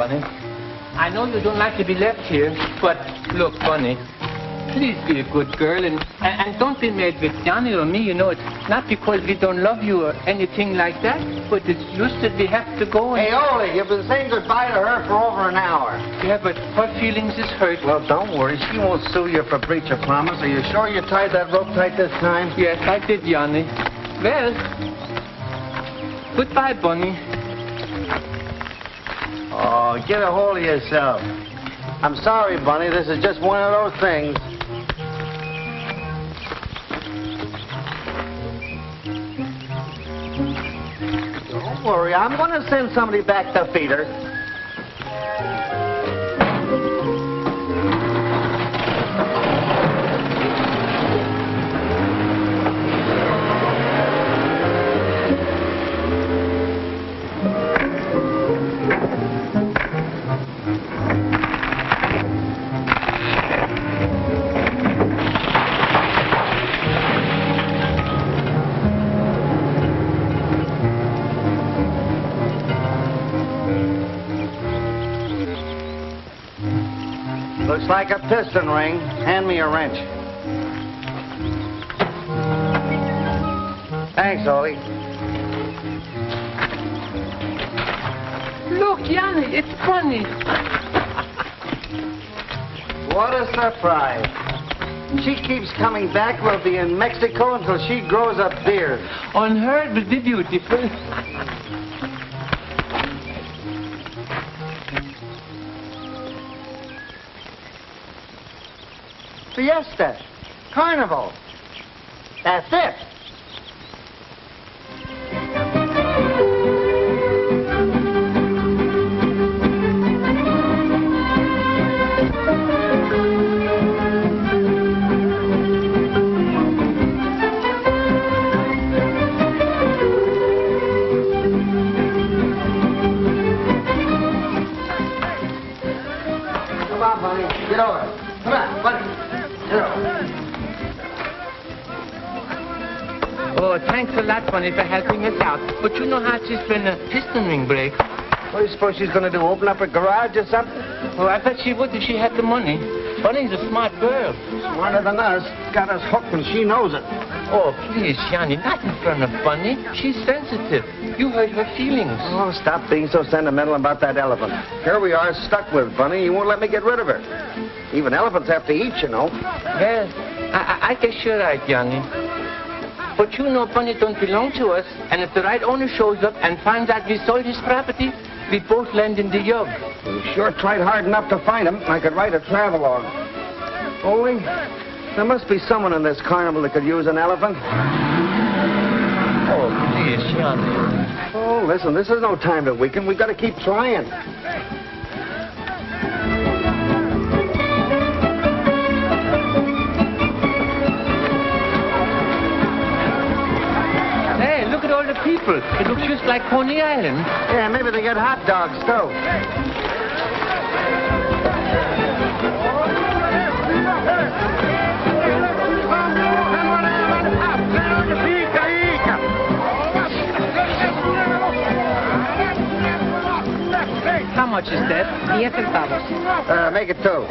Bunny. I know you don't like to be left here, but look, Bunny, please be a good girl and don't be mad with Johnny or me. You know, it's not because we don't love you or anything like that, but it's just that we have to go and... Hey, Ole, you've been saying goodbye to her for over an hour. Yeah, but her feelings is hurt. Well, don't worry. She won't sue you for breach of promise. Are you sure you tied that rope tight this time? Yes, I did, Johnny. Well, goodbye, Bunny. Oh, get a hold of yourself. I'm sorry, Bunny. This is just one of those things. Don't worry. I'm going to send somebody back to feed her. Looks like a piston ring. Hand me a wrench. Thanks, Ole. Look, Johnny, it's Bunny. What a surprise. She keeps coming back. We'll be in Mexico until she grows a beard. On her, it will be beautiful. Fiesta. Carnival. That's it. Come on, Bunny. Get over. Come on, Bunny. Oh, thanks a lot, Bunny, for helping us out. But you know how she's when a piston ring breaks. What do you suppose she's going to do, open up a garage or something? Well, I bet she would if she had the money. Bunny's a smart girl. Smarter than us. Got us hooked and she knows it. Oh, please, Johnny, not in front of Bunny. She's sensitive. You hurt her feelings. Oh, stop being so sentimental about that elephant. Here we are, stuck with Bunny. You won't let me get rid of her. Even elephants have to eat, you know. Well, I guess you're right, Johnny. But you know Bunny don't belong to us, and if the right owner shows up and finds out we sold his property, we both land in the yug. You sure tried hard enough to find him. I could write a travelogue. Only, there must be someone in this carnival that could use an elephant. Oh, please, Johnny. Oh, listen, this is no time to weaken. We've got to keep trying. All the people. It looks just like Coney Island. Yeah, maybe they get hot dogs, too. How much is that? 10 centavos. Make it 2.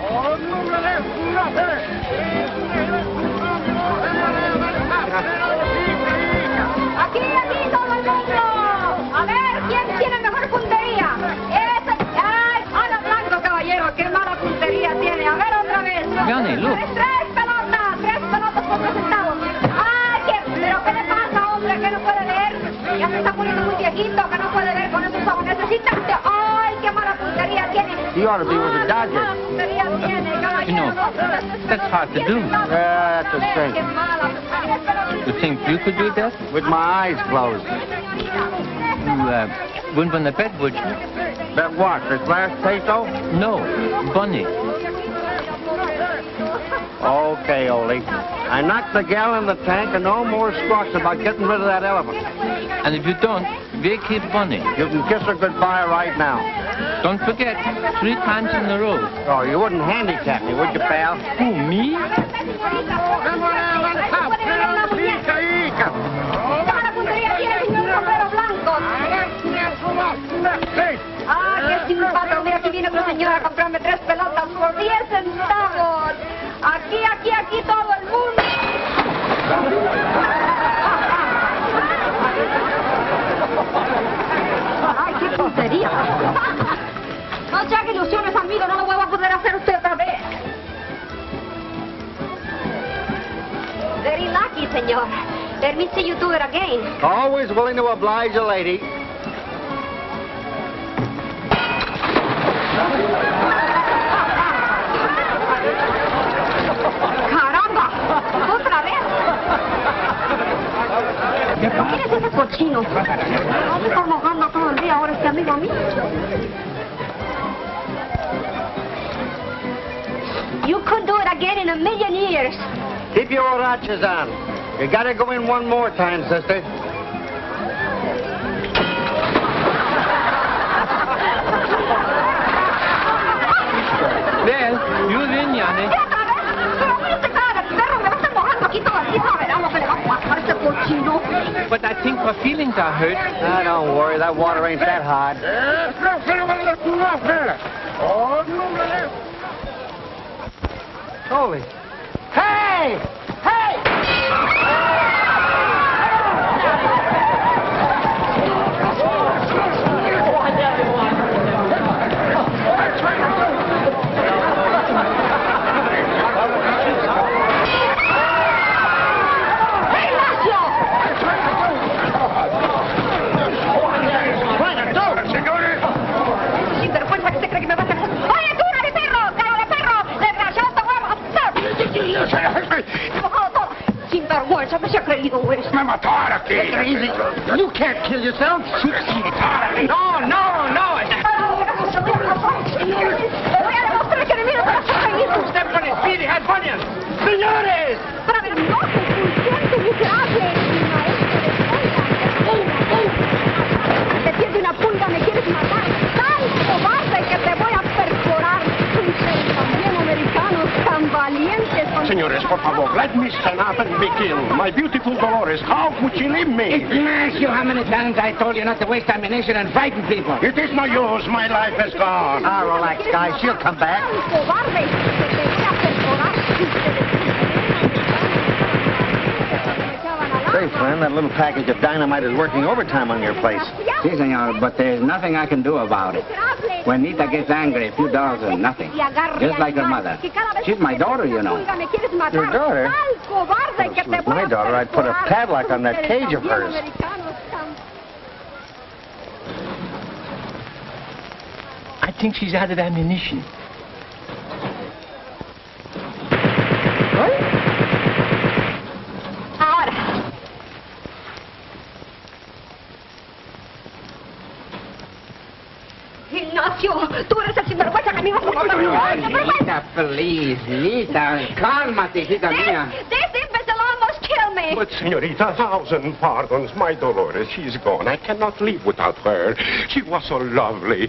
Aquí, todo el mundo. A ver, ¿quién tiene mejor puntería? Ese. ¡Ay! ¡Hola, blanco, caballero! ¡Qué mala puntería tiene! A ver, otra vez. Johnny, look. 3 pelotas por 3 centavos. ¡Ay! ¿Pero qué le pasa, hombre? ¿Que no puede leer? Ya se está poniendo muy viejito, que no puede leer con esos ojos. Necesita usted. ¡Ay! ¡Qué mala puntería tiene! He ought to be with the Dodgers. ¡Qué mala puntería tiene, caballero! You know, that's hard to do. Yeah, that's a shame. ¡Qué mala puntería! You think you could do that? With my eyes closed. You wouldn't win the bet, would you? Bet what? This last peso? No, Bunny. Okay, Ole. I knocked the gal in the tank and no more squawks about getting rid of that elephant. And if you don't, we'll keep Bunny. You can kiss her goodbye right now. Don't forget, 3 times in a row. Oh, you wouldn't handicap me, would you, pal? Who, me? ¡Ah, qué simpático! Mira qué a comprarme 3 pelotas por 10 centavos. Aquí, todo el mundo. ¡Ay, qué puntería! No se haga ilusiones, amigo, no lo voy a poder hacer usted otra vez. Very lucky, señor. Let me see you do it again. Always willing to oblige a lady. ¡Caramba! ¡Otra vez! ¿Quién es ese cochino? No se está mojando todo el día ahora este amigo mío. You could do it again in a million years. Keep your horachas on. You gotta go in one more time, sister. Well, you win, Yanni. ¿Qué otra vez? Pero mire esta cara de perro, me va a estar mojando aquí todo el día. Verá lo que le va a pasar a este cochino. But I think her feelings are hurt. Ah, don't worry, that water ain't that hot. Holy. Hey! Hey! Sinvergüenza que se cree que me va a hacer. ¡Oye, tú, de perro! ¡Cara de perro! ¡Desgraciado, te voy a matar! ¡Mojado todo! Sinvergüenza, ¿qué se ha creído, güey? Me matar aquí. You can't kill yourself. No, no, no. Le voy a demostrar que de mí no te vas a reír. Step on his feet, he has bunions. Señores. Para ver, no te insultes, miserable. Te pierde una pulga, me quieres matar. ¡Ay, cobarde, que te voy a perforar! Ustedes también, americanos, tan valientes. Señores, por favor, let me stand up and begin. My beautiful Dolores, how could she leave me? Ignacio, how many times I told you not to waste ammunition and frighten people? It is no use. My life is gone. Ah, relax, guys. She'll come back. ¡Ay, cobarde, que te voy a perforar! Say, friend, that little package of dynamite is working overtime on your place. Si, senor, but there's nothing I can do about it. When Nita gets angry, a few dollars are nothing. Just like her mother. She's my daughter, you know. Your daughter? If she was my daughter, I'd put a padlock on that cage of hers. I think she's out of ammunition. Ahora. Ignacio, tú eres el sinvergüenza que me ibas a matar. Nita, please, Nita, cálmate, hijita mía. This imbecile almost killed me. But, señorita, 1,000 pardons. My Dolores, she's gone. I cannot live without her. She was so lovely,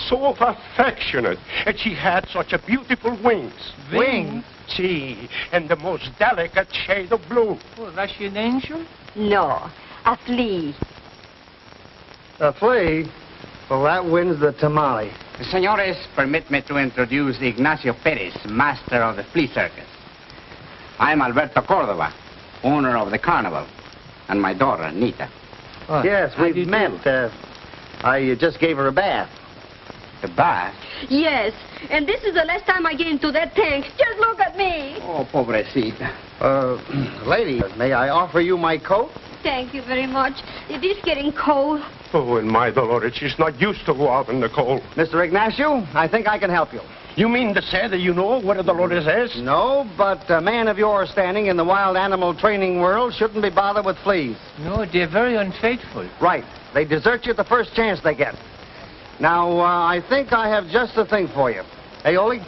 so affectionate, and she had such a beautiful wings. Wings? See, and the most delicate shade of blue. Oh, was she an angel? No, a flea. A flea? Well, that wins the tamale. Senores, permit me to introduce Ignacio Perez, master of the flea circus. I'm Alberto Cordova, owner of the carnival, and my daughter, Nita. Oh, Yes, how do we've you met. do? I just gave her a bath. The bath? Yes, and this is the last time I get into that tank. Just look at me. Oh, pobrecita. Lady, may I offer you my coat? Thank you very much. It is getting cold. Oh, and my Dolores, she's not used to go out in the cold. Mr. Ignacio, I think I can help you. You mean to say that you know where Dolores is? No, but a man of your standing in the wild animal training world shouldn't be bothered with fleas. No, they're very unfaithful. Right. They desert you at the first chance they get. Now, I think I have just the thing for you. Hey, Ole?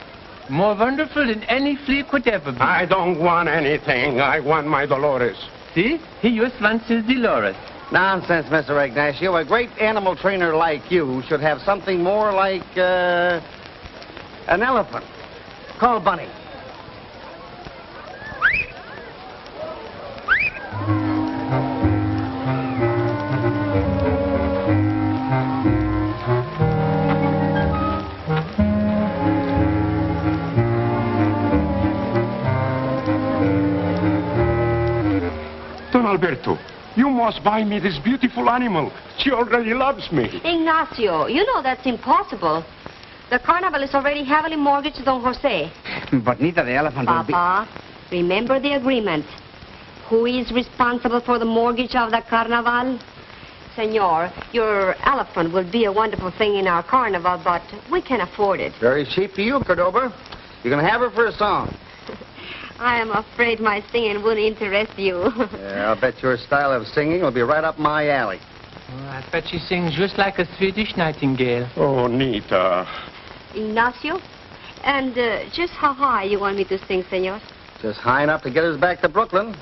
More wonderful than any flea could ever be. I don't want anything. I want my Dolores. See? He just wants his Dolores. Nonsense, Mr. Ignacio. A great animal trainer like you should have something more like, an elephant. Call Bunny. Alberto, you must buy me this beautiful animal. She already loves me. Ignacio, you know that's impossible. The carnival is already heavily mortgaged to Don Jose. But neither the elephant will be... Papa, remember the agreement. Who is responsible for the mortgage of the carnival? Senor, your elephant will be a wonderful thing in our carnival, but we can afford it. Very cheap to you, Cordova. You can have her for a song. I am afraid my singing wouldn't interest you. Yeah, I'll bet your style of singing will be right up my alley. Oh, I bet she sings just like a Swedish nightingale. Oh, Nita. Ignacio? And just how high you want me to sing, senor? Just high enough to get us back to Brooklyn.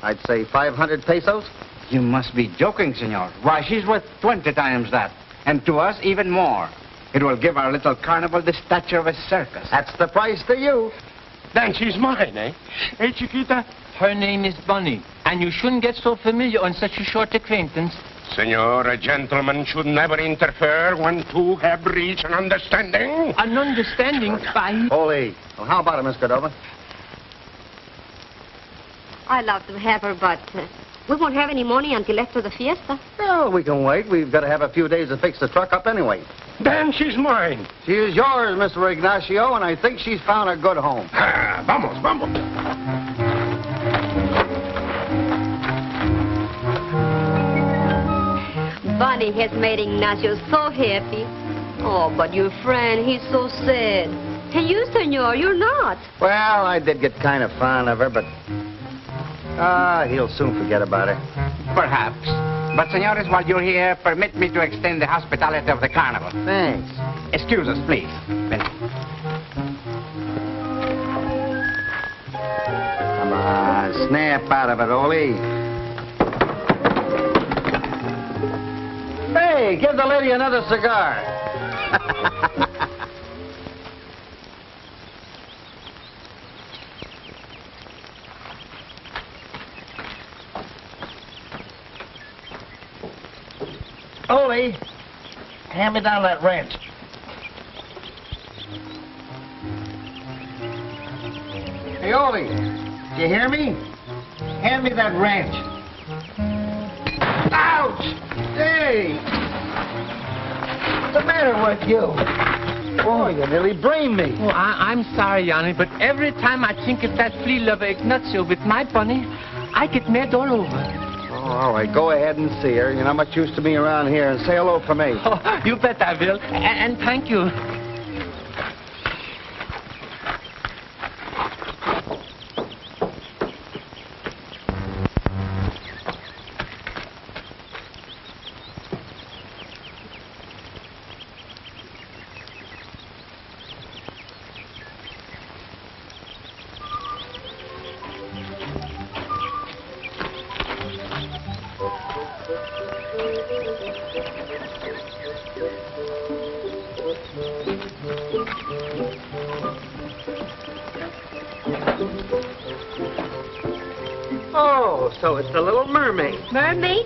I'd say 500 pesos. You must be joking, senor. Why, she's worth 20 times that. And to us, even more. It will give our little carnival the stature of a circus. That's the price to you. Then she's mine, eh? Hey, Chiquita? Her name is Bunny, and you shouldn't get so familiar on such a short acquaintance. Senor, a gentleman should never interfere when two have reached an understanding. An understanding by... Holy. Well, how about it, Miss Cordova? I'd love to have her, but we won't have any money until after the fiesta. Well, we can wait. We've got to have a few days to fix the truck up anyway. Then she's mine. She is yours, Mr. Ignacio, and I think she's found a good home. Ah, vamos, vamos. Bunny has made Ignacio so happy. Oh, but your friend, he's so sad. And you, senor, you're not. Well, I did get kind of fond of her, but... he'll soon forget about her. Perhaps. But, senores, while you're here, permit me to extend the hospitality of the carnival. Thanks. Excuse us, please. Come on, snap out of it, Ole. Hey, give the lady another cigar. Ole, hand me down that wrench. Hey, Ole, you hear me? Hand me that wrench. Ouch! Hey! What's the matter with you? Oh, you nearly brained me. Oh, I'm sorry, Yanni, but every time I think of that flea lover Ignacio with my Bunny, I get mad all over. Oh, all right, go ahead and see her. You're not much use to me around here, and say hello for me. Oh, you bet I will, and thank you. Oh, so it's the Little Mermaid. Mermaid?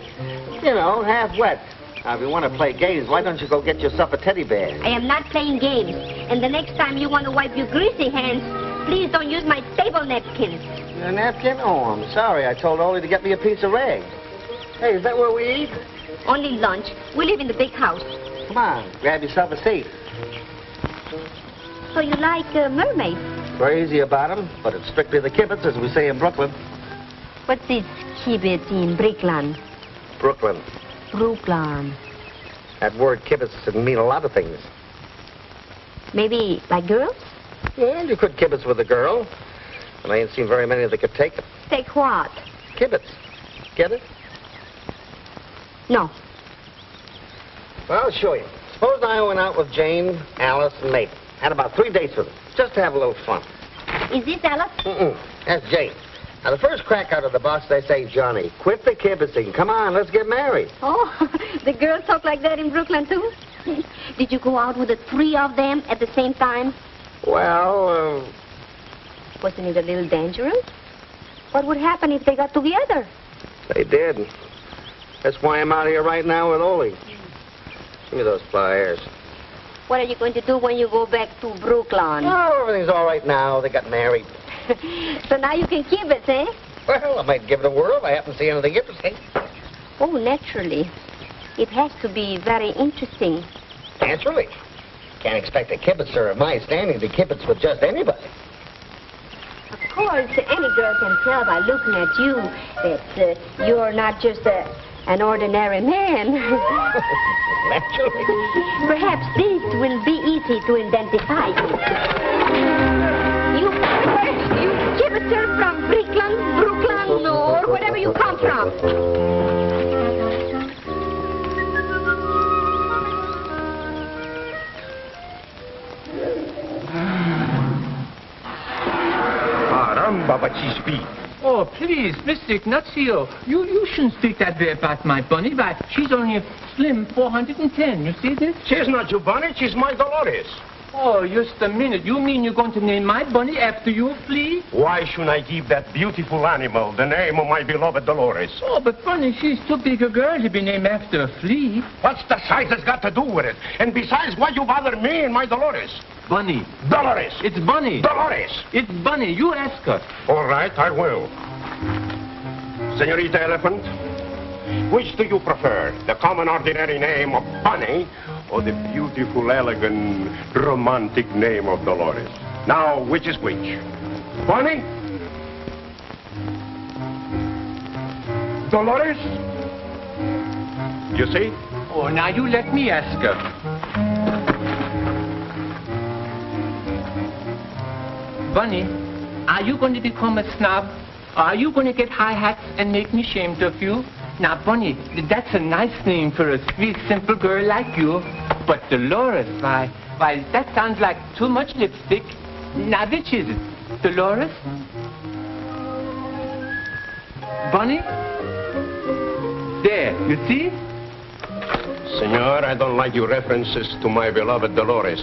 You know, half wet. Now, if you want to play games, why don't you go get yourself a teddy bear? I am not playing games. And the next time you want to wipe your greasy hands, please don't use my table napkins. A napkin? Oh, I'm sorry. I told Ole to get me a piece of rag. Hey, is that where we eat? Only lunch. We live in the big house. Come on, grab yourself a seat. So you like mermaids? Crazy about them, but it's strictly the kibitz, as we say in Brooklyn. What's this kibitz in Brickland? Brooklyn. Brooklyn. That word kibitz can mean a lot of things. Maybe like girls? Well, you could kibitz with a girl, and I ain't seen very many that could take it. Take what? Kibitz. Get it? No. Well, I'll show you. Suppose I went out with Jane, Alice, and Mabel. Had about 3 dates with them, just to have a little fun. Is this Alice? That's Jane. Now, the first crack out of the bus, they say, Johnny, quit the kibitzing. Come on, let's get married. Oh, the girls talk like that in Brooklyn, too? Did you go out with the 3 of them at the same time? Well, Wasn't it a little dangerous? What would happen if they got together? they did. That's why I'm out here right now with Ole. Give me those pliers. What are you going to do when you go back to Brooklyn? Oh, everything's all right now. They got married. So now you can keep it, eh? Well, I might give it a whirl if I happen to see anything interesting. Oh, naturally. It has to be very interesting. Naturally. Can't expect a kibitzer of my standing to kibitz with just anybody. Of course, any girl can tell by looking at you that you're not just an ordinary man. Naturally. Perhaps this will be easy to identify you. You kibitzer from Brooklyn, or wherever you come from. But she speaks. Oh, please, Mr. Ignacio, you shouldn't speak that way about my bunny. Why, she's only a slim 410. You see this? She's not your bunny, she's my Dolores. Oh, just a minute. You mean you're going to name my bunny after your flea? Why shouldn't I give that beautiful animal the name of my beloved Dolores? Oh, but Bunny, she's too big a girl to be named after a flea. What's the size has got to do with it? And besides, why you bother me and my Dolores? Bunny. Dolores! It's Bunny. Dolores! It's Bunny. You ask her. All right, I will. Senorita Elephant, which do you prefer? The common ordinary name of Bunny or the beautiful, elegant, romantic name of Dolores? Now, which is which? Bunny? Dolores? You see? Oh, now you let me ask her. Bunny, are you going to become a snob? Are you going to get high hats and make me ashamed of you? Now, Bunny, that's a nice name for a sweet, simple girl like you. But Dolores, why, that sounds like too much lipstick. Now, which is it? Dolores? Bunny? There, you see? Senor, I don't like your references to my beloved Dolores.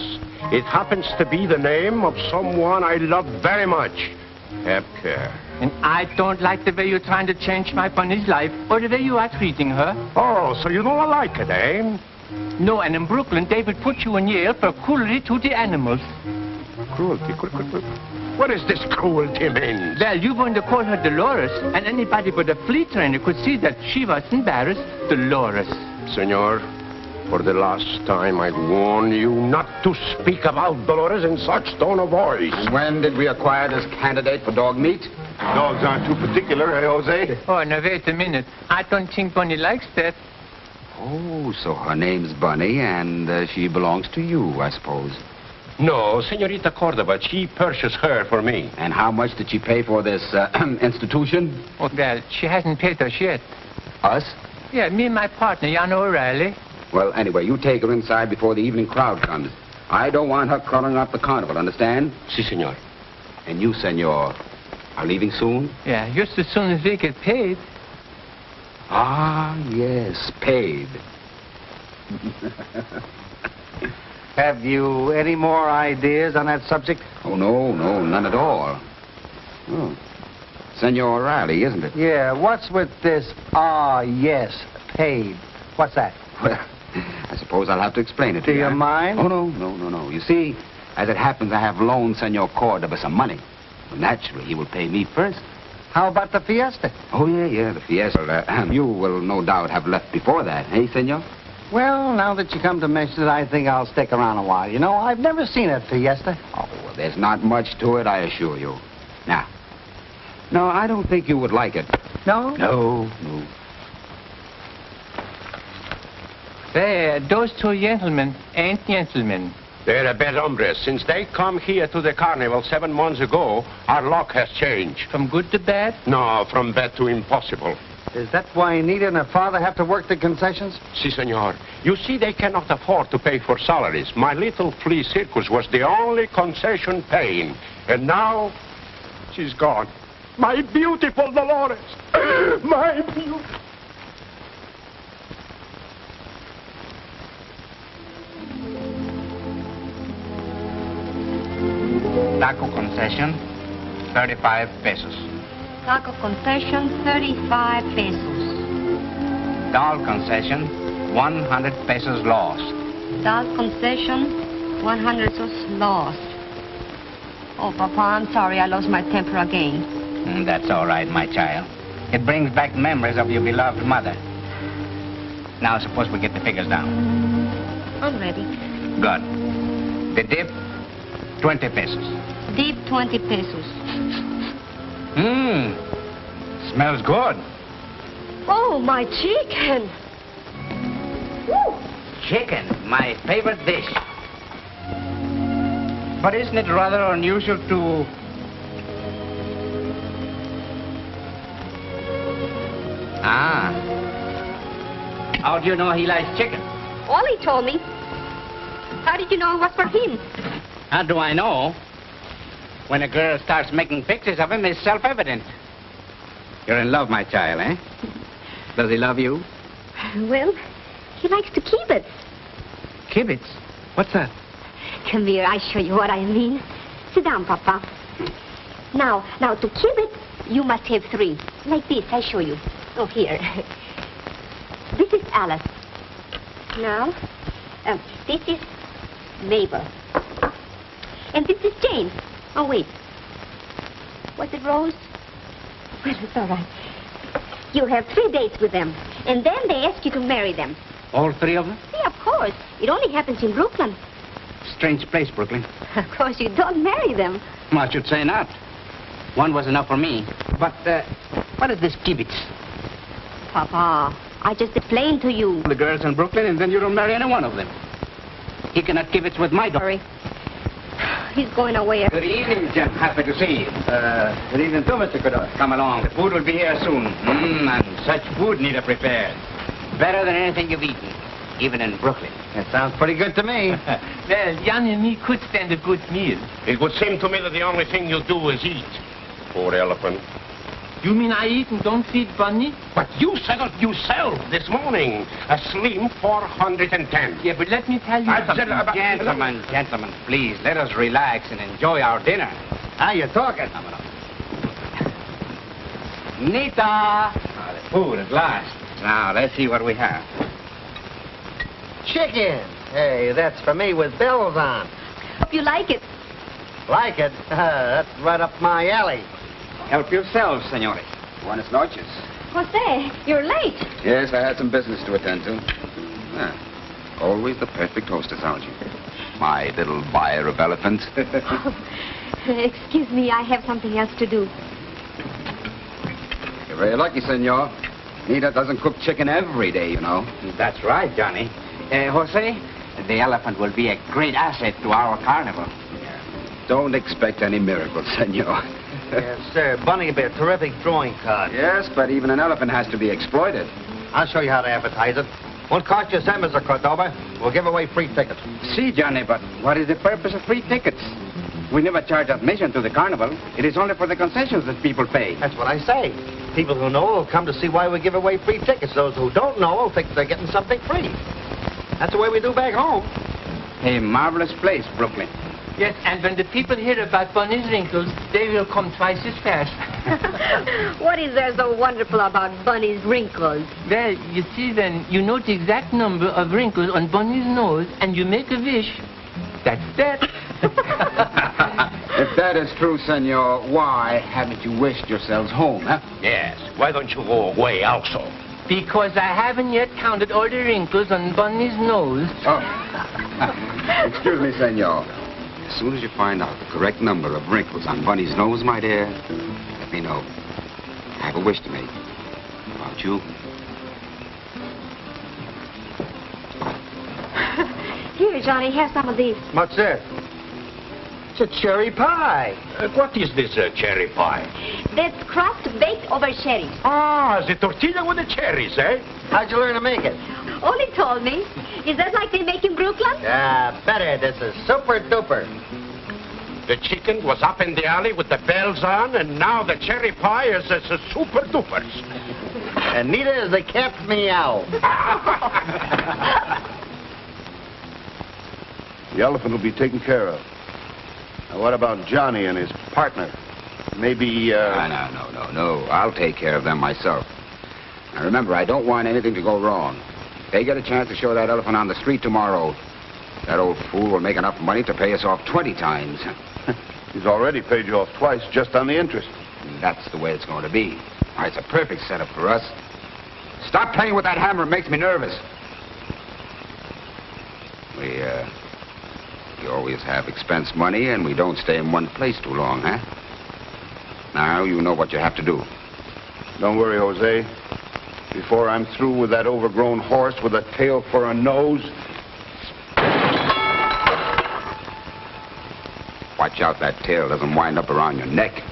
It happens to be the name of someone I love very much. Have care. And I don't like the way you're trying to change my Bunny's life or the way you are treating her. Oh, so you don't like it, eh? No, and in Brooklyn, they would put you in jail for cruelty to the animals. Cruelty? What does this cruelty mean? Well, you're going to call her Dolores, and anybody but a flea trainer could see that she was embarrassed. Dolores. Senor, for the last time, I warn you not to speak about Dolores in such tone of voice. When did we acquire this candidate for dog meat? Dogs aren't too particular, eh, Jose? Oh, now, wait a minute. I don't think Bunny likes that. Oh, so her name's Bunny, and she belongs to you, I suppose. No, Senorita Cordova, she purchased her for me. And how much did she pay for this institution? Oh, well, she hasn't paid us yet. Us? Yeah, me and my partner, Jan O'Reilly. Well, anyway, you take her inside before the evening crowd comes. I don't want her coloring up the carnival, understand? Si, senor. And you, senor, are leaving soon? Yeah, just as soon as we get paid. Ah, yes, paid. Have you any more ideas on that subject? Oh, no, none at all. Oh. Senor O'Reilly, isn't it? Yeah, what's with this, yes, paid? What's that? Well, I suppose I'll have to explain it to you. Do you mind? Oh, no. You see, as it happens, I have loaned Senor Cordova some money. Well, naturally, he will pay me first. How about the fiesta? Oh, yeah, the fiesta. You will no doubt have left before that, eh, senor? Well, now that you come to mention it, I think I'll stick around a while. You know, I've never seen a fiesta. Oh, well, there's not much to it, I assure you. Now, no, I don't think you would like it. No? No. There, those two gentlemen ain't gentlemen. They're a bad hombres. Since they come here to the carnival 7 months ago, our luck has changed. From good to bad? No, from bad to impossible. Is that why Anita and her father have to work the concessions? Si, senor. You see, they cannot afford to pay for salaries. My little flea circus was the only concession paying. And now, she's gone. My beautiful Dolores. My beautiful... Taco concession, 35 pesos. Taco concession, 35 pesos. Doll concession, 100 pesos lost. Doll concession, 100 pesos lost. Oh, Papa, I'm sorry. I lost my temper again. That's all right, my child. It brings back memories of your beloved mother. Now, suppose we get the figures down. I'm ready. Good. The dip, 20 pesos. Deep 20 pesos. Smells good. Oh, my chicken. Woo. Chicken, my favorite dish. But isn't it rather unusual to... How do you know he likes chicken? Ollie told me. How did you know it was for him? How do I know? When a girl starts making pictures of him, it's self-evident. You're in love, my child, eh? Does he love you? Well, he likes to keep it. Kibitz? What's that? Come here, I show you what I mean. Sit down, Papa. Now, to keep it, you must have 3. Like this, I show you. Oh, here. This is Alice. Now, this is Mabel. And this is Jane. Oh, wait. Was it Rose? Well, it's all right. You have 3 dates with them, and then they ask you to marry them. All 3 of them? Yeah, of course. It only happens in Brooklyn. Strange place, Brooklyn. Of course, you don't marry them. Well, I should say not. One was enough for me. But, what is this kibitz? Papa, I just explained to you. The girls in Brooklyn, and then you don't marry any one of them. He cannot kibitz with my daughter. Sorry. He's going away. Good evening, Jim. Happy to see you. Good evening too, Mr. Cador. Come along. The food will be here soon. And such food need prepared. Better than anything you've eaten, even in Brooklyn. That sounds pretty good to me. Well, Jan and me could stand a good meal. It would seem to me that the only thing you do is eat. Poor elephant. You mean I eat and don't feed Bunny? But you said it yourself this morning. A slim 410. Yeah, but let me tell you something. Gentlemen, please, let us relax and enjoy our dinner. How you talking? Nita! The food at last. Now, let's see what we have. Chicken. Hey, that's for me with bells on. Hope you like it. Like it? That's right up my alley. Help yourselves, senores. Buenas noches. Jose, you're late. Yes, I had some business to attend to. Always the perfect hostess, aren't you? My little buyer of elephants. Excuse me, I have something else to do. You're very lucky, senor. Nita doesn't cook chicken every day, you know. That's right, Johnny. Jose, the elephant will be a great asset to our carnival. Don't expect any miracles, senor. Yes, sir. Bunny will be a terrific drawing card. Yes, but even an elephant has to be exploited. I'll show you how to advertise it. Won't cost you a cent, Mr. Cordova. We'll give away free tickets. See, Johnny, but what is the purpose of free tickets? We never charge admission to the carnival. It is only for the concessions that people pay. That's what I say. People who know will come to see why we give away free tickets. Those who don't know will think they're getting something free. That's the way we do back home. A marvelous place, Brooklyn. Yes, and when the people hear about Bunny's wrinkles, they will come twice as fast. What is there so wonderful about Bunny's wrinkles? Well, you see, when you know the exact number of wrinkles on Bunny's nose and you make a wish, that's that. If that is true, senor, why haven't you wished yourselves home, huh? Yes. Why don't you go away also? Because I haven't yet counted all the wrinkles on Bunny's nose. Oh. Excuse me, senor. As soon as you find out the correct number of wrinkles on Bunny's nose, my dear, let me know. I have a wish to make. About you. Here, Johnny, have some of these. What's this? It's a cherry pie. What is this cherry pie? That's crust baked over cherries. Ah, the tortilla with the cherries, eh? How'd you learn to make it? Ollie told me. Is that like they make in Brooklyn? Yeah, better. This is super duper. The chicken was up in the alley with the bells on, and now the cherry pie is a super dupers. And neat as the cat's meow. The elephant will be taken care of. Now, what about Johnny and his partner? Maybe, No. I'll take care of them myself. Now, remember, I don't want anything to go wrong. If they get a chance to show that elephant on the street tomorrow, that old fool will make enough money to pay us off 20 times. he's already paid you off twice just on the interest. and that's the way it's going to be. Why, it's a perfect setup for us. Stop playing with that hammer. It makes me nervous. We always have expense money, and we don't stay in one place too long, huh? Now, you know what you have to do. Don't worry, Jose. Before I'm through with that overgrown horse with a tail for a nose... Watch out that tail doesn't wind up around your neck.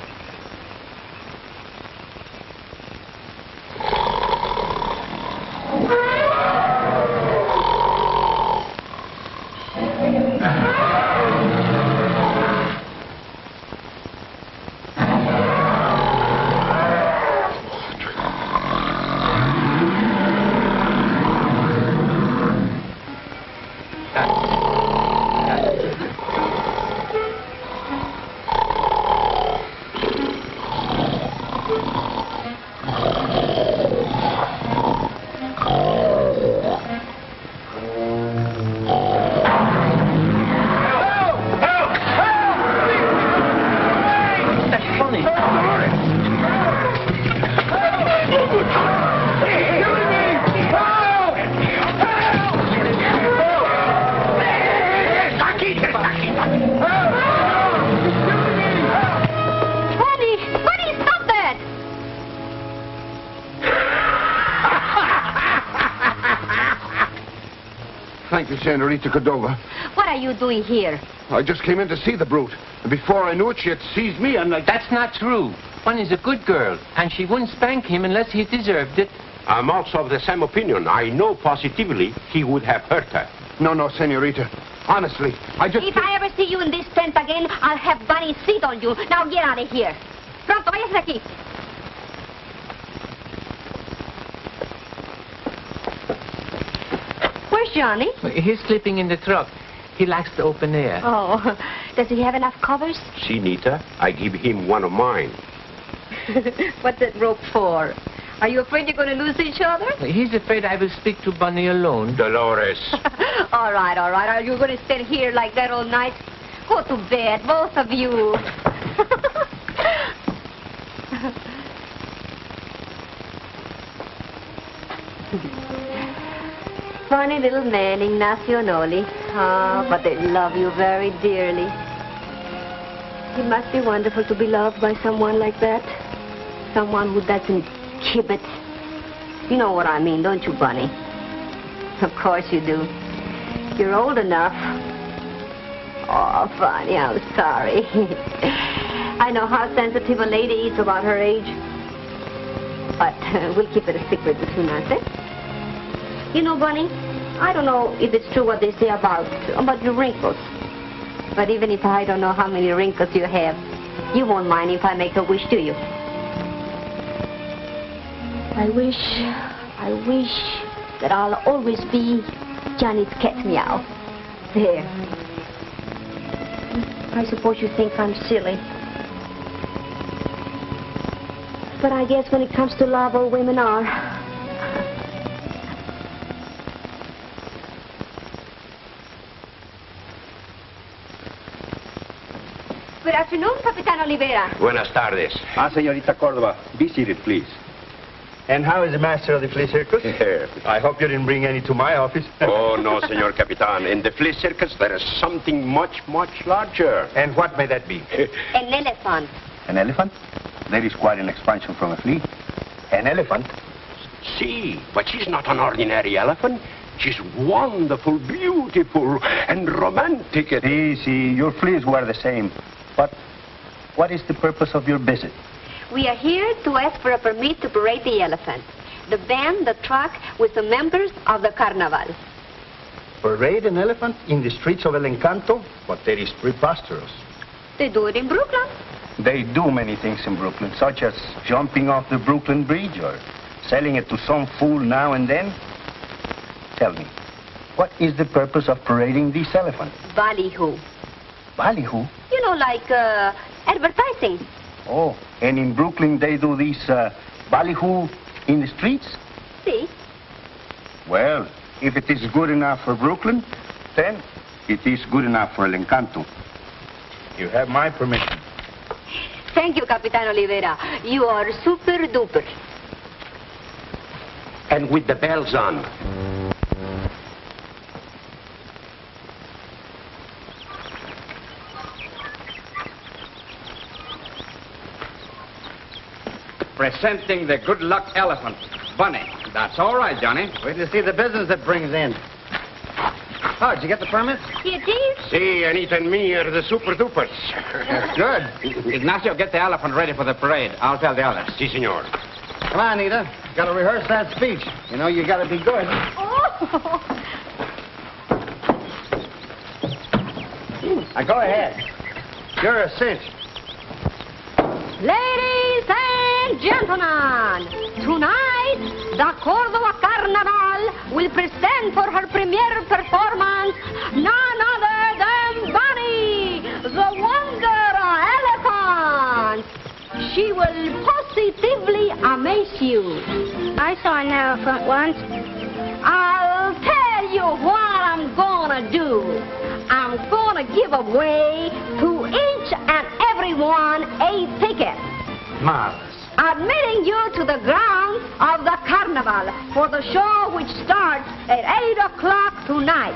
Thank you, Senorita Cordova. What are you doing here? I just came in to see the brute. And before I knew it, she had seized me and That's not true. Bunny's a good girl, and she wouldn't spank him unless he deserved it. I'm also of the same opinion. I know positively he would have hurt her. No, Senorita. Honestly, I just... If I ever see you in this tent again, I'll have Bunny sit on you. Now get out of here. Pronto, váyase de aquí. Where's Johnny? He's sleeping in the truck. He likes the open air. Oh, does he have enough covers? See, Nita, I give him one of mine. What's that rope for? Are you afraid you're going to lose each other? He's afraid I will speak to Bunny alone. Dolores. All right. Are you going to stay here like that all night? Go to bed, both of you. Funny little man, Ignacio Noli. Ah, but they love you very dearly. It must be wonderful to be loved by someone like that. Someone who doesn't kibitz. You know what I mean, don't you, Bunny? Of course you do. You're old enough. Oh, Bunny, I'm sorry. I know how sensitive a lady is about her age. But we'll keep it a secret between us, eh? You know, Bunny, I don't know if it's true what they say about your wrinkles. But even if I don't know how many wrinkles you have, you won't mind if I make a wish, do you? I wish that I'll always be Johnny's cat meow. There. I suppose you think I'm silly. But I guess when it comes to love, all women are. Good afternoon, Capitan Oliveira. Buenas tardes. Señorita Cordova, be seated, please. And how is the master of the flea circus? I hope you didn't bring any to my office. Oh, no, Senor Capitan. In the flea circus, there is something much, much larger. And what may that be? An elephant. An elephant? That is quite an expansion from a flea. An elephant? See, but she's not an ordinary elephant. She's wonderful, beautiful, and romantic. See, your fleas were the same. But what is the purpose of your visit? We are here to ask for a permit to parade the elephant. The band, the truck, with the members of the carnival. Parade an elephant in the streets of El Encanto? But that is preposterous. They do it in Brooklyn. They do many things in Brooklyn, such as jumping off the Brooklyn Bridge or selling it to some fool now and then. Tell me, what is the purpose of parading this elephant? Ballyhoo. Ballyhoo? You know, like advertising. Oh, and in Brooklyn they do this ballyhoo in the streets? See? Well, if it is good enough for Brooklyn, then it is good enough for El Encanto. You have my permission. Say, Thank you, Capitan Oliveira. You are super duper. And with the bells on. Presenting the good luck elephant, Bunny. That's all right, Johnny. Wait till you see the business it brings in. Oh, did you get the permit? It is? See, Anita and me are the super dupers. That's good. Ignacio, get the elephant ready for the parade. I'll tell the others. Si, senor. Come on, Anita. Got to rehearse that speech. You know, you got to be good. Oh. Now, go ahead. You're a cinch. Ladies and gentlemen, tonight, the Cordova Carnival will present for her premiere performance none other than Bunny, the Wonder Elephant. She will positively amaze you. I saw an elephant once. I'll tell you what I'm gonna do. I'm gonna give away to each and everyone a ticket. Marvelous. Admitting you to the grounds of the carnival for the show which starts at 8 o'clock tonight.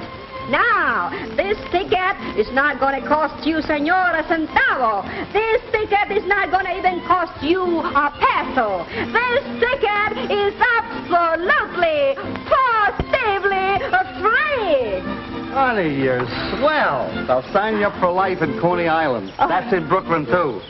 Now, this ticket is not going to cost you, senor, a centavo. This ticket is not going to even cost you a peso. This ticket is absolutely, positively free. Honey, you're swell. They'll sign you up for life in Coney Island. That's in Brooklyn, too.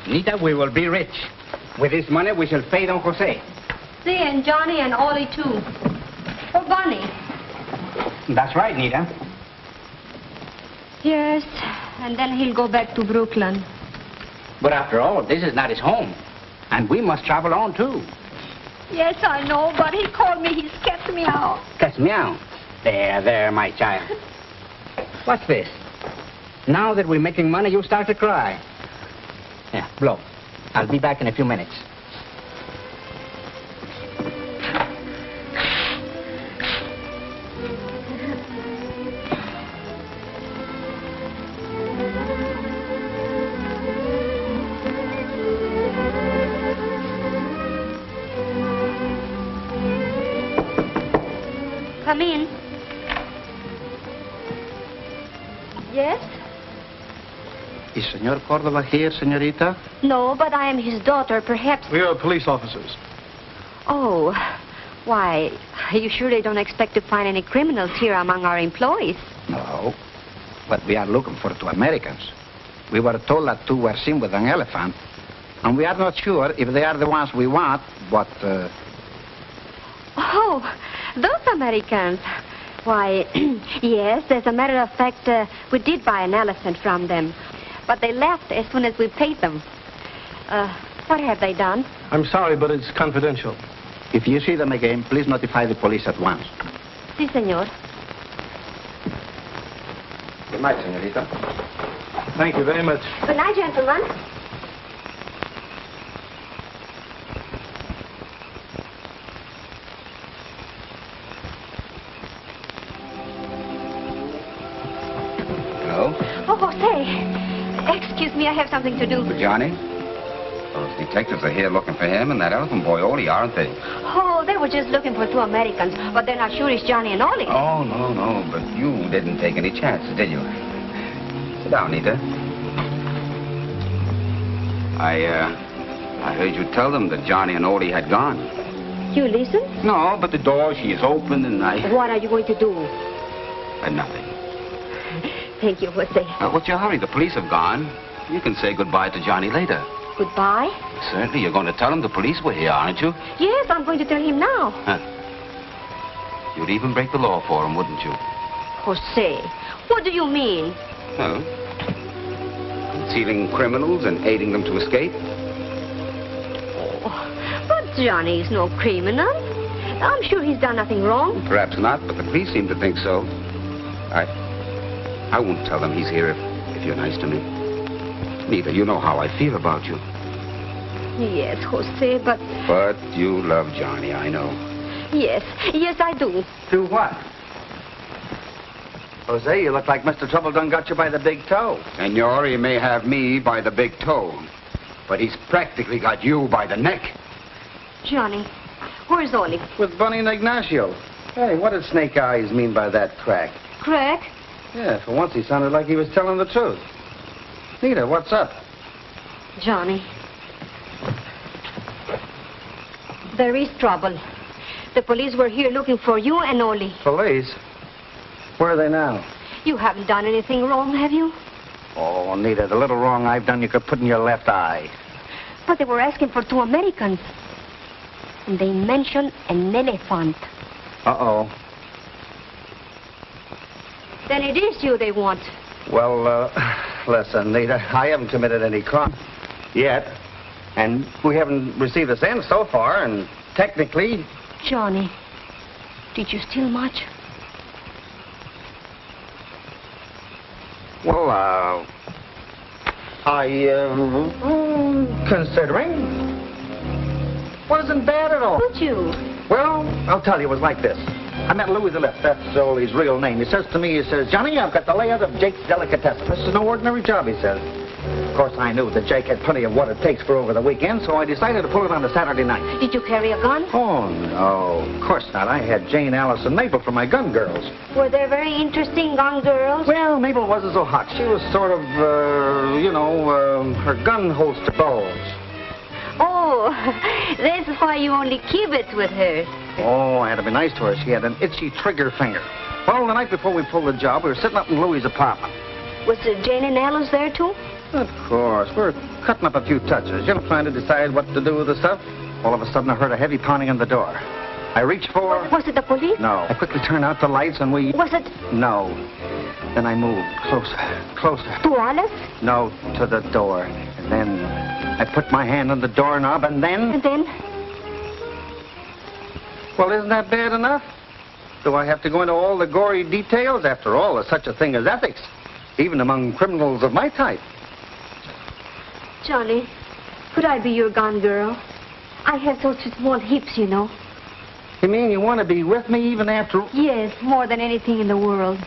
Nita, we will be rich. With this money, we shall pay Don Jose. See, and Johnny and Ollie, too. For Bunny. That's right, Nita. Yes, and then he'll go back to Brooklyn. But after all, this is not his home. And we must travel on, too. Yes, I know, but he called me his cat meow. Cat's meow. There, my child. What's this? Now that we're making money, you start to cry. Yeah, blow. I'll be back in a few minutes. Come in. Yes? Is Senor Cordova here, senorita? No, but I am his daughter. Perhaps... We are police officers. Oh, why, are you sure they don't expect to find any criminals here among our employees? No, but we are looking for two Americans. We were told that two were seen with an elephant, and we are not sure if they are the ones we want, but... Oh, those Americans. Why, yes, as a matter of fact, we did buy an elephant from them. But they left as soon as we paid them. What have they done? I'm sorry, but it's confidential. If you see them again, please notify the police at once. Si, senor. Good night, senorita. Thank you very much. Good night, gentlemen. Hello? Oh, Jose. Excuse me, I have something to do. For Johnny? Those detectives are here looking for him and that elephant boy, Ollie, aren't they? Oh, they were just looking for two Americans, but they're not sure it's Johnny and Ollie. Oh, no, but you didn't take any chances, did you? Sit down, Nita. I heard you tell them that Johnny and Ollie had gone. You listen? No, but the door, she is open and What are you going to do? Nothing. Thank you, Jose. What's your hurry? The police have gone. You can say goodbye to Johnny later. Goodbye? Certainly, you're going to tell him the police were here, aren't you? Yes, I'm going to tell him now. Huh. You'd even break the law for him, wouldn't you? Jose, what do you mean? Well, concealing criminals and aiding them to escape. Oh, but Johnny's no criminal. I'm sure he's done nothing wrong. Perhaps not, but the police seem to think so. I won't tell them he's here if you're nice to me. Nita, you know how I feel about you. Yes, Jose, but... But you love Johnny, I know. Yes, I do. Do what? Jose, you look like Mr. Trouble done got you by the big toe. Senor, he may have me by the big toe, but he's practically got you by the neck. Johnny, where's Oli? With Bunny and Ignacio. Hey, what did Snake Eyes mean by that crack? Crack? Yeah, for once he sounded like he was telling the truth. Nita, what's up? Johnny, there is trouble. The police were here looking for you and Oli. Police? Where are they now? You haven't done anything wrong, have you? Oh, Nita, the little wrong I've done you could put in your left eye. But they were asking for 2 Americans. And they mentioned an elephant. Uh-oh. Then it is you they want. Well, listen, Nita, I haven't committed any crime yet. And we haven't received a cent so far, and technically... Johnny, did you steal much? Well, considering... Wasn't bad at all. Would you? Well, I'll tell you, it was like this. I met Louis the Lift. That's Ollie's real name. He says to me, he says, Johnny, I've got the layout of Jake's delicatessen. This is no ordinary job, he says. Of course, I knew that Jake had plenty of what it takes for over the weekend, so I decided to pull it on a Saturday night. Did you carry a gun? Oh, no, of course not. I had Jane, Alice, and Mabel for my gun girls. Were they very interesting gun girls? Well, Mabel wasn't so hot. She was sort of, her gun holster balls. Oh, that's why you only keep it with her. Oh, I had to be nice to her. She had an itchy trigger finger. Well, the night before we pulled the job, we were sitting up in Louis' apartment. Was Jane and Alice there, too? Of course. We were cutting up a few touches, trying to decide what to do with the stuff. All of a sudden, I heard a heavy pounding on the door. I reached for... Was it the police? No. I quickly turned out the lights and we... Was it... No. Then I moved closer. To Alice? No, to the door. And then I put my hand on the doorknob and then... And then? Well, isn't that bad enough? Do I have to go into all the gory details? After all, there's such a thing as ethics, even among criminals of my type. Johnny, could I be your gun girl? I have such small hips, you know. You mean you want to be with me even after... Yes, more than anything in the world.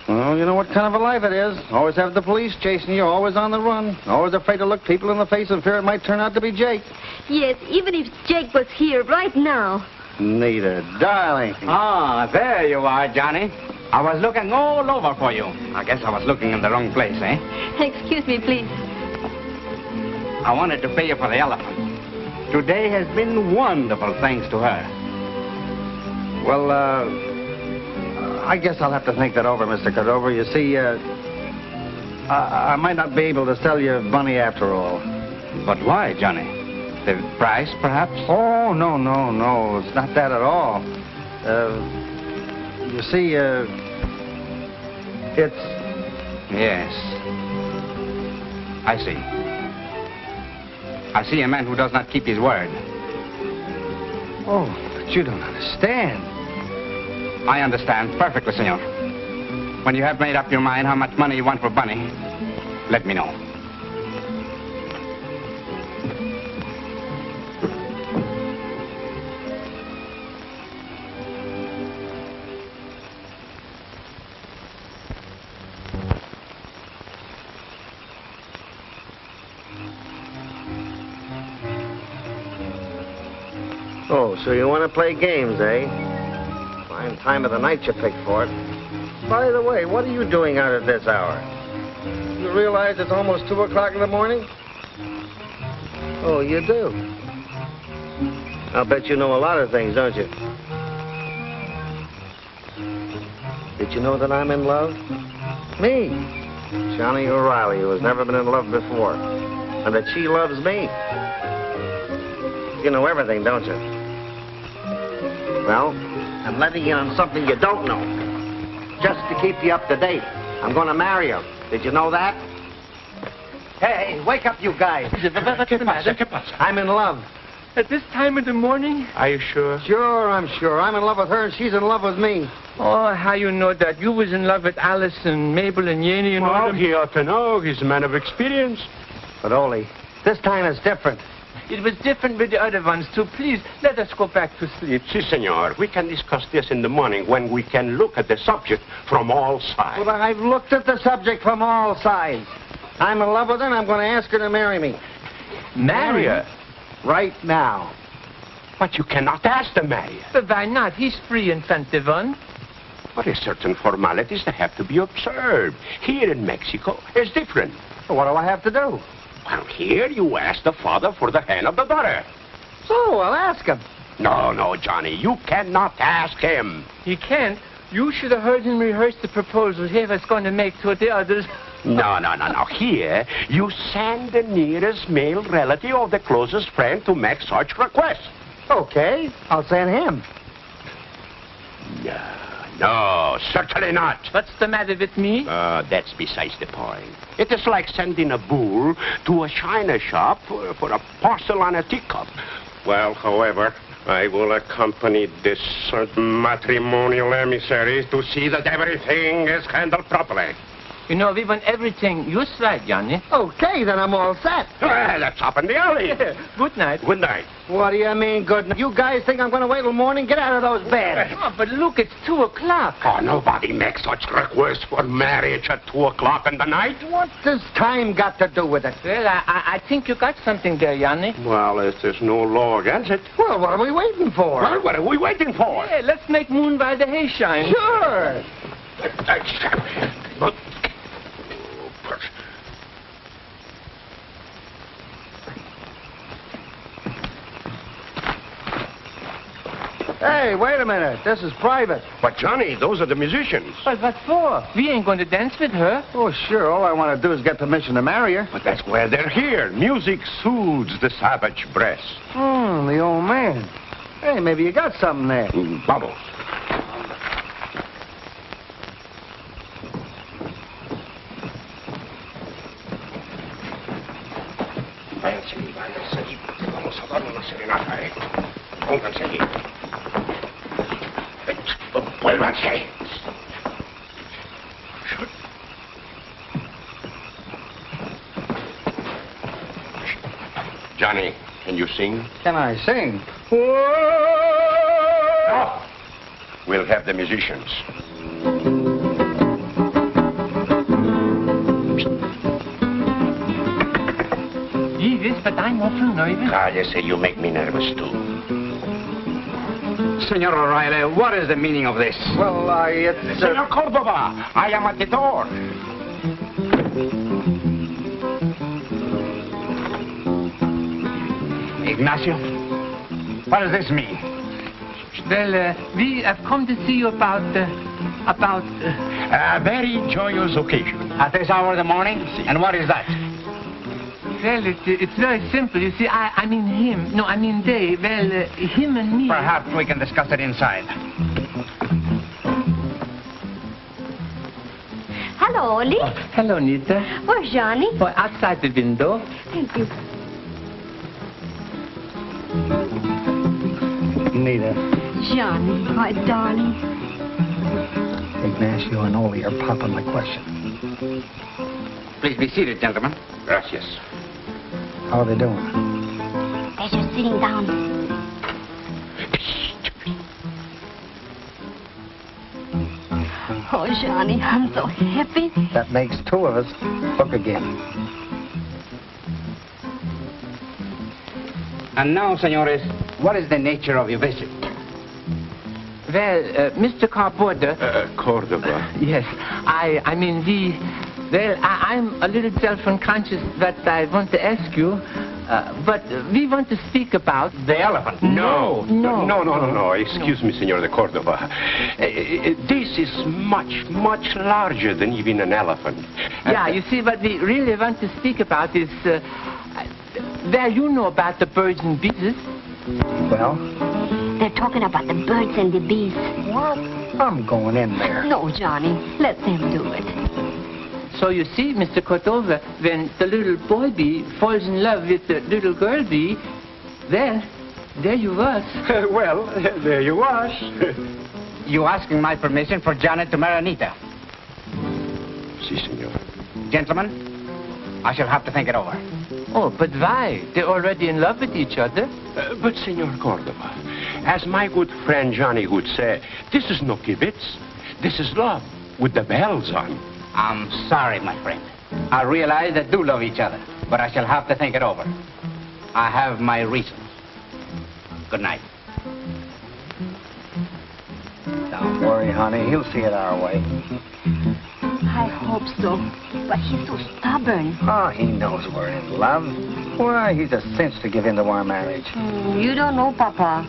Well, you know what kind of a life it is. Always have the police chasing you, always on the run. Always afraid to look people in the face and fear it might turn out to be Jake. Yes, even if Jake was here right now. Nita, darling. Ah, there you are, Johnny. I was looking all over for you. I guess I was looking in the wrong place, eh? Excuse me, please. I wanted to pay you for the elephant. Today has been wonderful, thanks to her. Well, I guess I'll have to think that over, Mr. Cordova. You see, I might not be able to sell you Bunny after all. But why, Johnny? The price, perhaps? Oh, no. It's not that at all. You see, it's... Yes. I see. I see a man who does not keep his word. Oh, but you don't understand. I understand perfectly, senor. When you have made up your mind how much money you want for Bunny, let me know. Oh, so you want to play games, eh? Fine time of the night you picked for it. By the way, what are you doing out at this hour? You realize it's almost 2 o'clock in the morning? Oh, you do? I'll bet you know a lot of things, don't you? Did you know that I'm in love? Me, Johnny O'Reilly, who has never been in love before. And that she loves me. You know everything, don't you? Well, I'm letting you on something you don't know. just to keep you up to date. I'm going to marry her. Did you know that? Hey, wake up, you guys. What's the matter? I'm in love. At this time of the morning? Are you sure? Sure, I'm sure. I'm in love with her, and she's in love with me. Oh, how you know that? You was in love with Alice and Mabel and Yanny and all Well, them. he ought to know. He's a man of experience. But, Ole, this time is different. It was different with the other ones, too. Please, let us go back to sleep. Si, senor. We can discuss this in the morning when we can look at the subject from all sides. Well, I've looked at the subject from all sides. I'm in love with her, and I'm going to ask her to marry me. Marry her? Right now. But you cannot ask to marry her. But why not? He's free in 21. But there's certain formalities that have to be observed. Here in Mexico, it's different. So what do I have to do? Well, here you ask the father for the hand of the daughter. So I'll ask him. No, Johnny, you cannot ask him. He can't. You should have heard him rehearse the proposal he was going to make to the others. No. Here, you send the nearest male relative or the closest friend to make such request. Okay, I'll send him. No, certainly not. What's the matter with me? That's besides the point. It is like sending a bull to a china shop for a porcelain teacup. Well, however, I will accompany this matrimonial emissaries to see that everything is handled properly. You know, we want everything just right, Johnny. Okay, then I'm all set. Well, that's up in the alley. Good night. Good night. What do you mean, good night? You guys think I'm going to wait till morning? Get out of those beds. Oh, but look, it's 2 o'clock. Oh, nobody makes such requests for marriage at 2 o'clock in the night. What does time got to do with it? Well, I think you got something there, Johnny. Well, if there's no law against it. Well, what are we waiting for? Well, what are we waiting for? Hey, let's make moon by the hay shine. Sure. But... Hey, wait a minute. This is private. But, Johnny, those are the musicians. But what for? We ain't going to dance with her. Oh, sure. All I want to do is get permission to marry her. But that's where they're here. Music soothes the savage breast. The old man. Hey, maybe you got something there. Bubbles. Vamos a dar una serenata, Pónganse aquí. Vuélvanse. Johnny, can you sing? Can I sing? No. We'll have the musicians. Yes, but I'm awful nervous. Cállese, you make me nervous too. Senor O'Reilly, what is the meaning of this? Well, it's... Senor Cordova, I am at the door. Ignacio, what does this mean? Well, we have come to see you about... A very joyous occasion. At this hour of the morning? And what is that? Well, it's very simple. You see, I mean him. No, I mean they. Well, him and me. Perhaps we can discuss it inside. Hello, Ollie. Hello, Nita. Where's Johnny? Oh, outside the window. Thank you. Nita, Johnny, my darling. Ignacio and Ole are popping my question. Please be seated, gentlemen. Gracias. How are they doing? They're just sitting down. Oh, Johnny, I'm so happy. That makes 2 of us. Look again. And now, senores, what is the nature of your visit? Well, Mr. Carborder... Cordova. Yes, I mean, I'm a little self-unconscious that I want to ask you, but we want to speak about... The elephant. No. Excuse me, Senor de Cordova. This is much, much larger than even an elephant. Yeah, you see, what we really want to speak about is... well, you know about the birds and bees. Well? They're talking about the birds and the bees. What? I'm going in there. No, Johnny. Let them do it. So you see, Mr. Cordova, when the little boy bee falls in love with the little girl bee, well, there you was. Well, there you was. You asking my permission for Janet to marry Anita? Si, senor. Gentlemen, I shall have to think it over. Oh, but why? They're already in love with each other. But, Senor Cordova, as my good friend Johnny would say, this is no kibitz. This is love with the bells on. I'm sorry, my friend. I realize they do love each other, but I shall have to think it over. I have my reasons. Good night. Don't worry, honey. He'll see it our way. I hope so. But he's so stubborn. Oh, he knows we're in love. Why, he's a cinch to give in to our marriage. You don't know, Papa.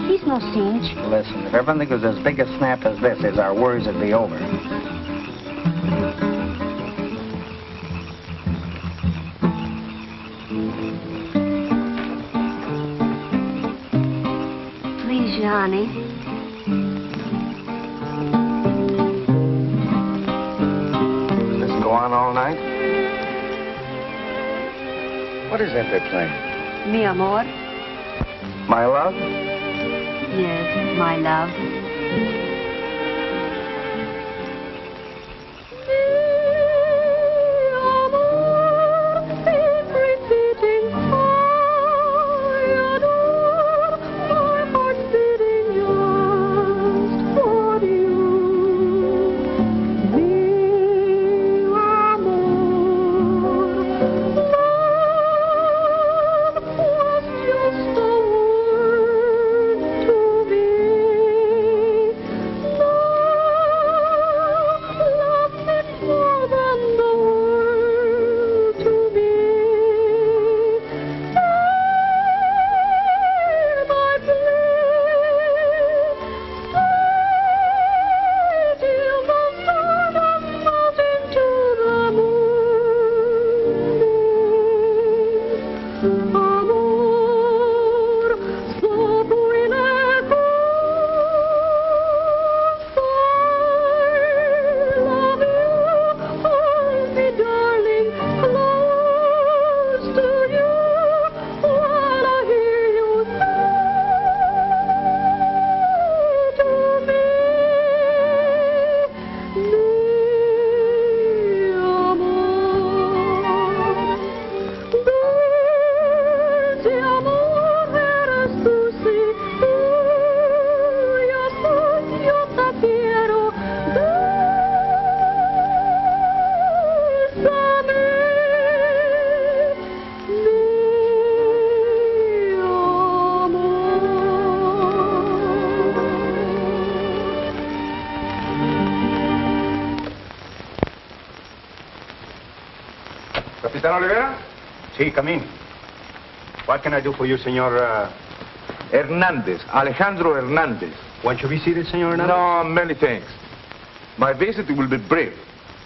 He's no cinch. Listen, if everything was as big a snap as this is, our worries would be over. Please, Johnny. Does this go on all night? What is that they're playing? Mi amor. My love? Yes, my love. Capitán Olivera? Sí, come in. What can I do for you, Senor? Hernandez, Alejandro Hernandez. Want to be seated, Senor Hernandez? No, many thanks. My visit will be brief.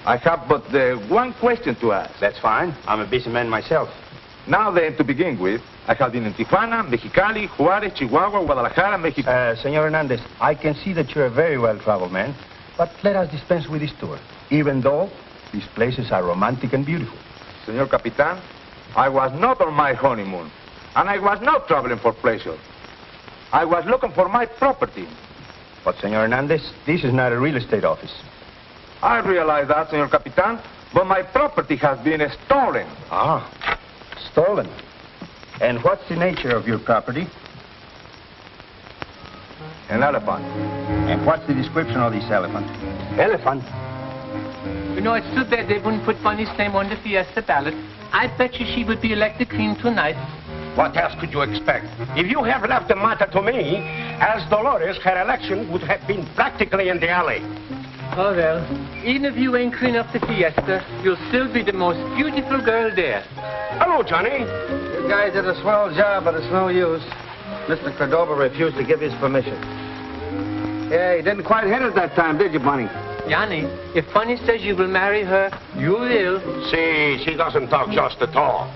I have but one question to ask. That's fine. I'm a busy man myself. Now then, to begin with, I have been in Tijuana, Mexicali, Juarez, Chihuahua, Guadalajara, Mexico. Senor Hernandez, I can see that you're a very well-traveled man, but let us dispense with this tour, even though these places are romantic and beautiful. Senor Capitan, I was not on my honeymoon, and I was not traveling for pleasure. I was looking for my property. But, Senor Hernandez, this is not a real estate office. I realize that, Senor Capitan, but my property has been stolen. Ah, stolen. And what's the nature of your property? An elephant. And what's the description of this elephant? Elephant? You know, it's too bad they wouldn't put Bunny's name on the Fiesta ballot. I bet you she would be elected queen tonight. What else could you expect? If you have left the matter to me, as Dolores, her election would have been practically in the alley. Oh, well, even if you ain't queen of the Fiesta, you'll still be the most beautiful girl there. Hello, Johnny. You guys did a swell job, but it's no use. Mr. Cordova refused to give his permission. Yeah, he didn't quite hit it that time, did you, Bunny? Johnny, if Bunny says you will marry her, you will. See, she doesn't talk just at all.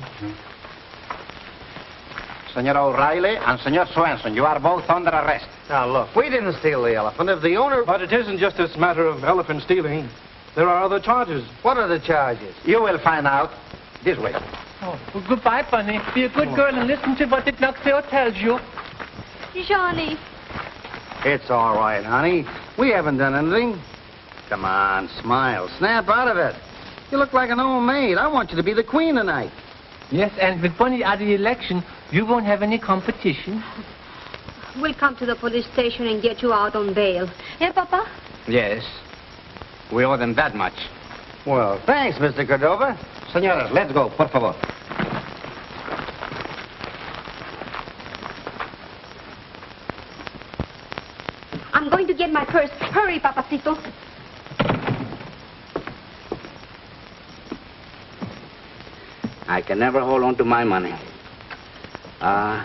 Senor O'Reilly and Senor Swanson, you are both under arrest. Now, look, we didn't steal the elephant. If the owner... But it isn't just this matter of elephant stealing. There are other charges. What are the charges? You will find out. This way. Oh, well, goodbye, Bunny. Be a good girl and listen to what the doctor tells you. Johnny. It's all right, honey. We haven't done anything. Come on, smile. Snap out of it. You look like an old maid. I want you to be the queen tonight. Yes, and with Bunny out of the election, you won't have any competition. We'll come to the police station and get you out on bail. Eh, Papa? Yes. We owe them that much. Well, thanks, Mr. Cordova. Senores, let's go, por favor. I'm going to get my purse. Hurry, Papacito. I can never hold on to my money. Ah,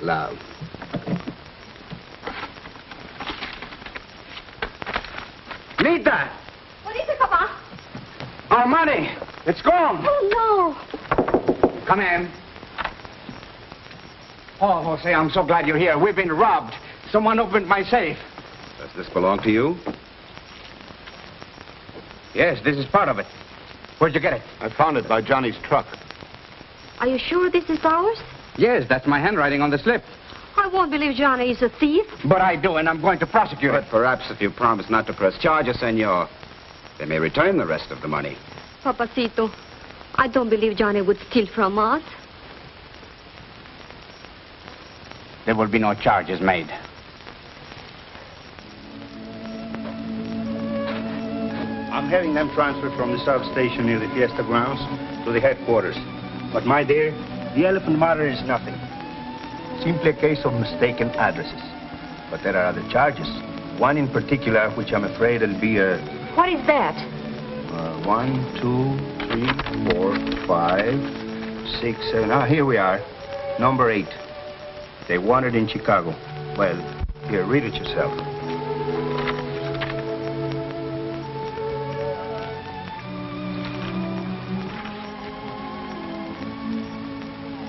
love. Nita! What is it, Papa? Our money! It's gone! Oh, no. Come in. Oh, Jose, I'm so glad you're here. We've been robbed. Someone opened my safe. Does this belong to you? Yes, this is part of it. Where'd you get it? I found it by Johnny's truck. Are you sure this is ours? Yes, that's my handwriting on the slip. I won't believe Johnny is a thief. But I do, and I'm going to prosecute But it. perhaps if you promise not to press charges, senor, they may return the rest of the money. Papacito, I don't believe Johnny would steal from us. There will be no charges made. I'm having them transferred from the substation near the Fiesta grounds to the headquarters. But, my dear, the elephant matter is nothing. Simply a case of mistaken addresses. But there are other charges. One in particular, which I'm afraid will be a... What is that? 1, 2, 3, 4, 5, 6, 7... Ah, here we are. Number 8. They want it in Chicago. Well, here, read it yourself.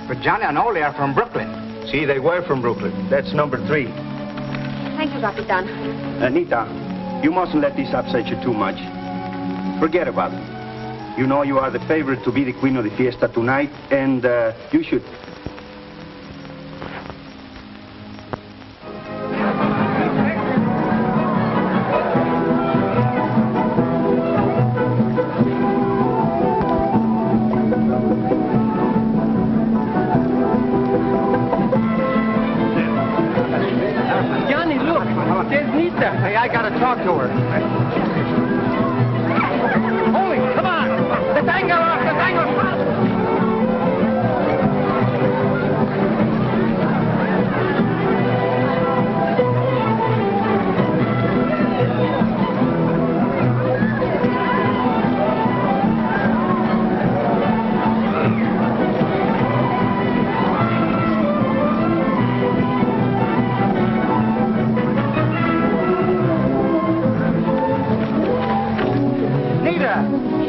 But Johnny and Ole are from Brooklyn. See, they were from Brooklyn. That's number 3. Thank you, Capitan. Anita, you mustn't let this upset you too much. Forget about it. You know you are the favorite to be the queen of the fiesta tonight, and you should... Johnny, look. There's Nita. Hey, I gotta talk to her. Holy, come on. The tango off, the tango.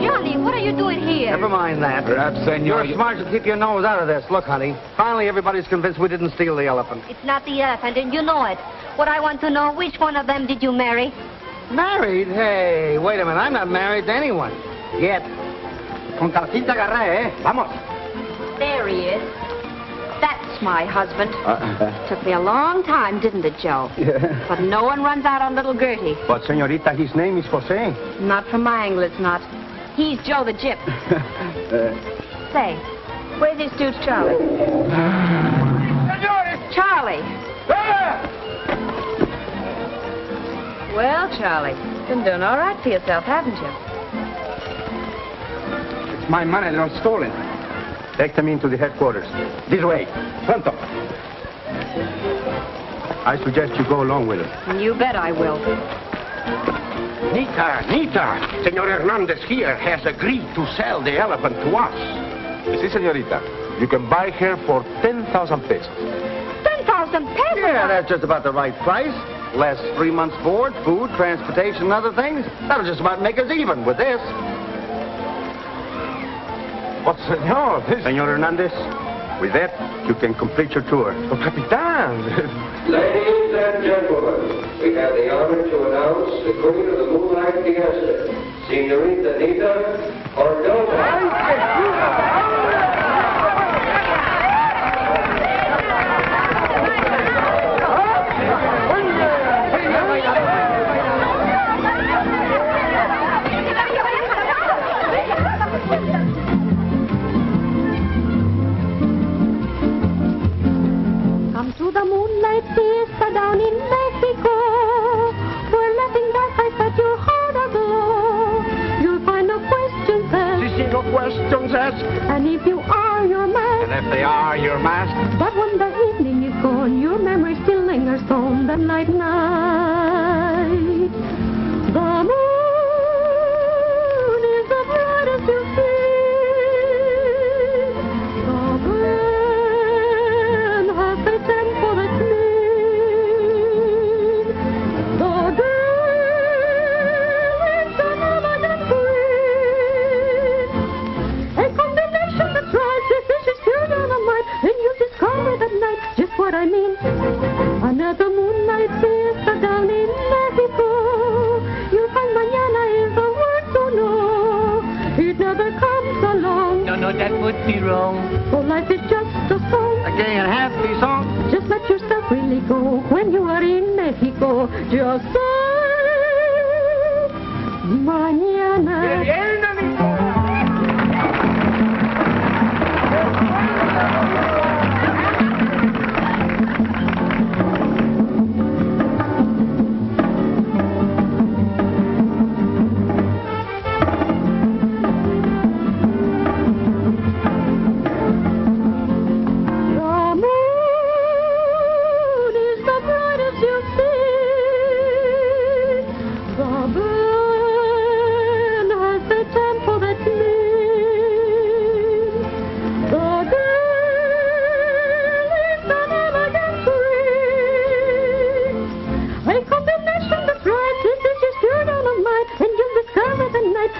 Johnny, what are you doing here? Never mind that. Perhaps, senor... You're smart to keep your nose out of this. Look, honey, finally everybody's convinced we didn't steal the elephant. It's not the elephant, and you know it. What I want to know, which one of them did you marry? Married? Hey, wait a minute. I'm not married to anyone. Yet. Con calcita agarré, eh? Vamos. There he is. That's my husband. Took me a long time, didn't it, Joe? Yeah. But no one runs out on little Gertie. But, senorita, his name is Jose. Not from my angle, it's not. He's Joe the Gyp. Say, where's this dude's Charlie? Charlie. Well, Charlie, been doing all right for yourself, haven't you? It's my money that was stolen. Take them into the headquarters. This way. Pronto. I suggest you go along with him. You bet I will. Nita, Senor Hernandez here has agreed to sell the elephant to us. Si, señorita. You can buy her for 10,000 pesos. 10,000 pesos? Yeah, that's just about the right price. Less 3 months' board, food, transportation, and other things. That'll just about make us even with this. But, senor, this... Senor Hernandez, With that, you can complete your tour. Oh, Capitan! Ladies and gentlemen, we have the honor to announce the Queen of the Moonlight Fiesta, Senorita Nita Cordova. Come to the Moonlight Fiesta down in Mexico, where laughing dark set your heart aglow. You'll find no questions asked. You see, no questions asked. And if you are, you're masked. And if they are, you're masked. But when the evening is gone, your memory still lingers on the night. The moon is the brightest you see. The man has a temple that's mean. The girl is an elegant queen. A combination that's right. This is just pure dynamite. Then you discover that night just what I mean. Another moonlight fiesta down in Mexico. You'll find mañana is the word to know. It never comes along. No, that would be wrong. So life is just a song. A gay and happy song. Just let yourself really go when you are in Mexico. Just say mañana.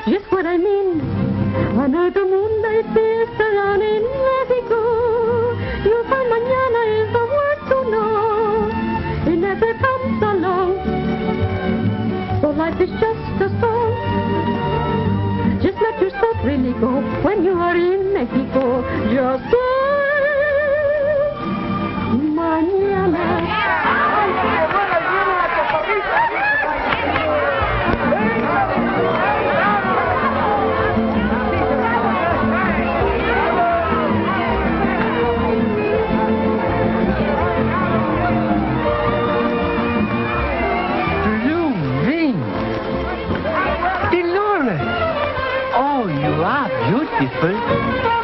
Just what I mean. Another moonlight fiesta down in Mexico. You'll find mañana is the word to know. It never comes along. So life is just a song. Just let yourself really go when you are in Mexico. Just say mañana. Oh, you are beautiful.